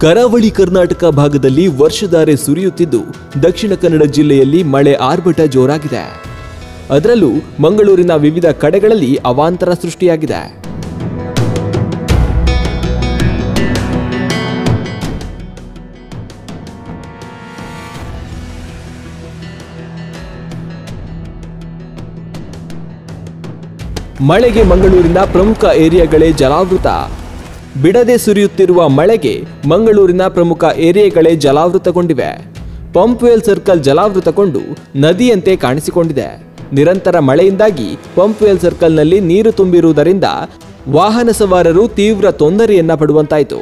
ಕರಾವಳಿ ಕರ್ನಾಟಕ ಭಾಗದಲ್ಲಿ ವರ್ಷಧಾರೆ ಸುರಿಯುತ್ತಿದ್ದು ದಕ್ಷಿಣ ಕನ್ನಡ ಜಿಲ್ಲೆಯಲ್ಲಿ ಮಳೆ ಆರ್ಭಟ ಜೋರಾಗಿದೆ. ಅದರಲ್ಲೂ ಮಂಗಳೂರಿನ ವಿವಿಧ ಕಡೆಗಳಲ್ಲಿ ಅವಾಂತರ ಸೃಷ್ಟಿಯಾಗಿದೆ. ಮಳೆಗೆ ಮಂಗಳೂರಿನ ಪ್ರಮುಖ ಏರಿಯಾಗಳೇ ಜಲಾವೃತ. ಬಿಡದೆ ಸುರಿಯುತ್ತಿರುವ ಮಳೆಗೆ ಮಂಗಳೂರಿನ ಪ್ರಮುಖ ಏರಿಯಾಗಳೇ ಜಲಾವೃತಗೊಂಡಿವೆ. ಪಂಪ್ವೆಲ್ ಸರ್ಕಲ್ ಜಲಾವೃತಗೊಂಡು ನದಿಯಂತೆ ಕಾಣಿಸಿಕೊಂಡಿದೆ. ನಿರಂತರ ಮಳೆಯಿಂದಾಗಿ ಪಂಪ್ವೆಲ್ ಸರ್ಕಲ್ನಲ್ಲಿ ನೀರು ತುಂಬಿರುವುದರಿಂದ ವಾಹನ ಸವಾರರು ತೀವ್ರ ತೊಂದರೆಯನ್ನ ಪಡುವಂತಾಯಿತು.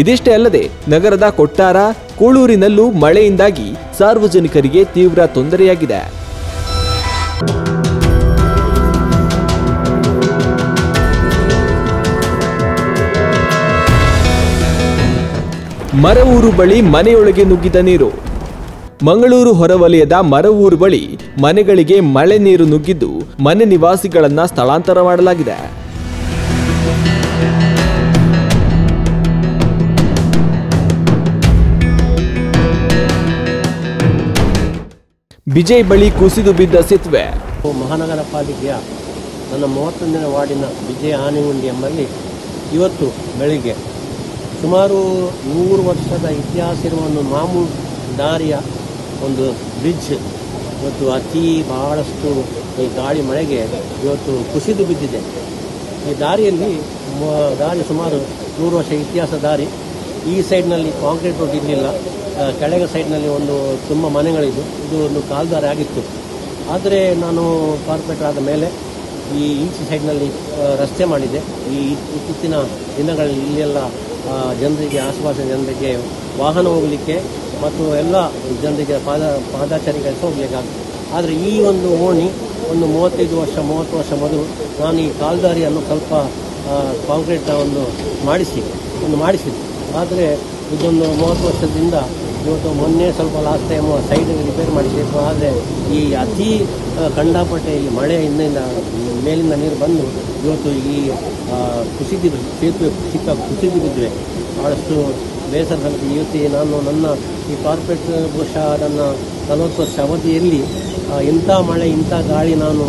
ಇದಿಷ್ಟೇ ಅಲ್ಲದೆ ನಗರದ ಕೊಟ್ಟಾರ, ಕೂಳೂರಿನಲ್ಲೂ ಮಳೆಯಿಂದಾಗಿ ಸಾರ್ವಜನಿಕರಿಗೆ ತೀವ್ರ ತೊಂದರೆಯಾಗಿದೆ. ಮರವೂರು ಬಳಿ ಮನೆಯೊಳಗೆ ನುಗ್ಗಿದ ನೀರು. ಮಂಗಳೂರು ಹೊರವಲಯದ ಮರವೂರು ಬಳಿ ಮನೆಗಳಿಗೆ ಮಳೆ ನೀರು ನುಗ್ಗಿದ್ದು ಮನೆ ನಿವಾಸಿಗಳನ್ನ ಸ್ಥಳಾಂತರ ಮಾಡಲಾಗಿದೆ. ಬಿಜೈ ಬಳಿ ಕುಸಿದು ಬಿದ್ದ ಸೇತುವೆ. ಮಹಾನಗರ ಪಾಲಿಕೆಯ ನನ್ನ 31ನೇ ವಾರ್ಡಿನ ಬಿಜೈ ಆನೆಗುಂಡಿ ಎಂಬಲ್ಲಿ ಇವತ್ತು ಬೆಳಿಗ್ಗೆ ಸುಮಾರು 100 ವರ್ಷದ ಇತಿಹಾಸ ಇರುವ ಒಂದು ಮಾಮೂಲು ದಾರಿಯ ಒಂದು ಬ್ರಿಡ್ಜ್ ಇವತ್ತು ಬಹಳಷ್ಟು ಈ ಗಾಳಿ ಮಳೆಗೆ ಇವತ್ತು ಕುಸಿದು ಬಿದ್ದಿದೆ. ಈ ದಾರಿಯಲ್ಲಿ ದಾರಿ ಸುಮಾರು 100 ವರ್ಷ ಇತಿಹಾಸ ದಾರಿ. ಈ ಸೈಡ್ನಲ್ಲಿ ಕಾಂಕ್ರೀಟ್ ರೋಡ್ ಇರಲಿಲ್ಲ, ಕೆಳಗೆ ಸೈಡ್ನಲ್ಲಿ ಒಂದು ತುಂಬ ಮನೆಗಳಿದ್ದು ಇದು ಒಂದು ಕಾಲ್ದಾರಿ ಆಗಿತ್ತು. ಆದರೆ ನಾನು ಕಾರ್ಪೊರೇಟರ್ ಆದ ಮೇಲೆ ಈ ಈಚೆ ಸೈಡ್ನಲ್ಲಿ ರಸ್ತೆ ಮಾಡಿದೆ. ಈ ಇತ್ತೀಚಿನ ದಿನಗಳಲ್ಲಿ ಇಲ್ಲೆಲ್ಲ ಜನರಿಗೆ, ಆಸುಪಾಸಿನ ಜನರಿಗೆ ವಾಹನ ಹೋಗಲಿಕ್ಕೆ ಮತ್ತು ಎಲ್ಲ ಜನರಿಗೆ ಪಾದಾಚಾರಿಗಳಿಗೆ ಹೋಗಲಿಕ್ಕಾಗ್ತದೆ. ಆದರೆ ಈ ಒಂದು ಓಣಿ ಒಂದು 30 ವರ್ಷ ಮೊದಲು ನಾನು ಈ ಕಾಲ್ದಾರಿಯನ್ನು ಸ್ವಲ್ಪ ಕಾಂಕ್ರೀಟ್ನ ಮಾಡಿಸಿದ್ದೆ. ಆದರೆ ಇದೊಂದು 30 ವರ್ಷದಿಂದ ಇವತ್ತು ಮೊನ್ನೆ ಸ್ವಲ್ಪ ಲಾಸ್ಟ್ ಟೈಮ್ ಸೈಡಿಗೆ ರಿಪೇರ್ ಮಾಡಿಸಿತ್ತು. ಆದರೆ ಈ ಕಂಡಾಪಟ್ಟೆ ಈ ಮಳೆಯಿಂದ ಮೇಲಿಂದ ನೀರು ಬಂದು ಇವತ್ತು ಈ ಸೇತುವೆ ಕುಸಿದು ಬಿದ್ದಿವೆ. ಭಾಳಷ್ಟು ಬೇಸರ ಇವತ್ತು ನಾನು ನನ್ನ ಈ ಕಾರ್ಪೊರೇಟ್ ಬಹುಶಃ ನನ್ನ 40 ವರ್ಷ ಅವಧಿಯಲ್ಲಿ ಇಂಥ ಮಳೆ ಇಂಥ ಗಾಳಿ ನಾನು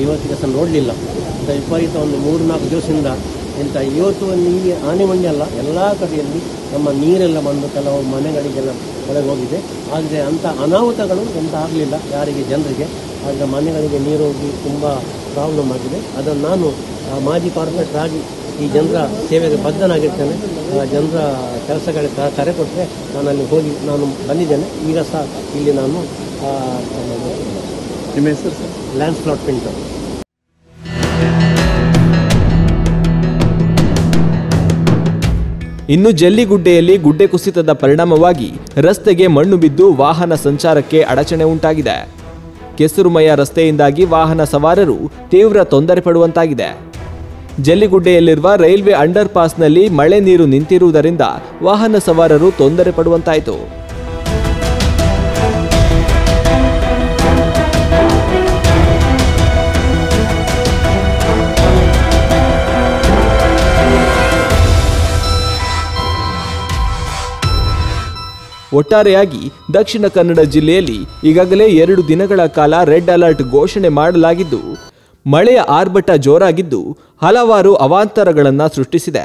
ಇವತ್ತಿಗೆ ಸಹ ನೋಡಲಿಲ್ಲ. ವಿಪರೀತ ಒಂದು 3-4 ದಿವಸದಿಂದ ಇವತ್ತು ಈ ಆನೆಗುಂಡಿ ಅಲ್ಲ, ಎಲ್ಲ ಕಡೆಯಲ್ಲಿ ನಮ್ಮ ನೀರೆಲ್ಲ ಬಂದು ಕೆಲವು ಮನೆಗಳಿಗೆಲ್ಲ ಒಳಗೆ ಹೋಗಿದೆ. ಆದರೆ ಅಂಥ ಅನಾಹುತಗಳು ಎಂತ ಆಗಲಿಲ್ಲ ಯಾರಿಗೆ, ಜನರಿಗೆ. ಆದರೆ ಮನೆಗಳಿಗೆ ನೀರು ಹೋಗಿ ತುಂಬ ಪ್ರಾಬ್ಲಮ್ ಆಗಿದೆ. ಅದನ್ನು ನಾನು ಮಾಜಿ ಕಾರ್ಪೊರೇಟರ್ ಆಗಿ ಈ ಜನರ ಸೇವೆಗೆ ಬದ್ಧನಾಗಿರ್ತೇನೆ. ಜನರ ಕೆಲಸಗಳಿಗೆ ಕರೆ ಕೊಟ್ಟರೆ ನಾನು ಅಲ್ಲಿ ಹೋಗಿ ನಾನು ಬಂದಿದ್ದೇನೆ. ಈಗ ಸಹ ಇಲ್ಲಿ ನಾನು ನಿಮ್ಮ ಹೆಸರು ಸರ್? ಲ್ಯಾನ್ಸ್ಲಾಟ್ ಪಿಂಟರ್. ಇನ್ನು ಜಲ್ಲಿಗುಡ್ಡೆಯಲ್ಲಿ ಗುಡ್ಡೆ ಕುಸಿತದ ಪರಿಣಾಮವಾಗಿ ರಸ್ತೆಗೆ ಮಣ್ಣು ಬಿದ್ದು ವಾಹನ ಸಂಚಾರಕ್ಕೆ ಅಡಚಣೆ ಉಂಟಾಗಿದೆ. ಕೆಸರುಮಯ ರಸ್ತೆಯಿಂದಾಗಿ ವಾಹನ ಸವಾರರು ತೀವ್ರ ತೊಂದರೆ ಪಡುವಂತಾಗಿದೆ. ಜಲ್ಲಿಗುಡ್ಡೆಯಲ್ಲಿರುವ ರೈಲ್ವೆ ಅಂಡರ್ ಪಾಸ್ನಲ್ಲಿ ಮಳೆ ನೀರು ನಿಂತಿರುವುದರಿಂದ ವಾಹನ ಸವಾರರು ತೊಂದರೆ ಪಡುವಂತಾಯಿತು. ಒಟ್ಟಾರೆಯಾಗಿ ದಕ್ಷಿಣ ಕನ್ನಡ ಜಿಲ್ಲೆಯಲ್ಲಿ ಈಗಾಗಲೇ 2 ದಿನಗಳ ಕಾಲ ರೆಡ್ ಅಲರ್ಟ್ ಘೋಷಣೆ ಮಾಡಲಾಗಿದ್ದು ಮಳೆಯ ಆರ್ಭಟ ಜೋರಾಗಿದ್ದು ಹಲವಾರು ಅವಾಂತರಗಳನ್ನು ಸೃಷ್ಟಿಸಿದೆ.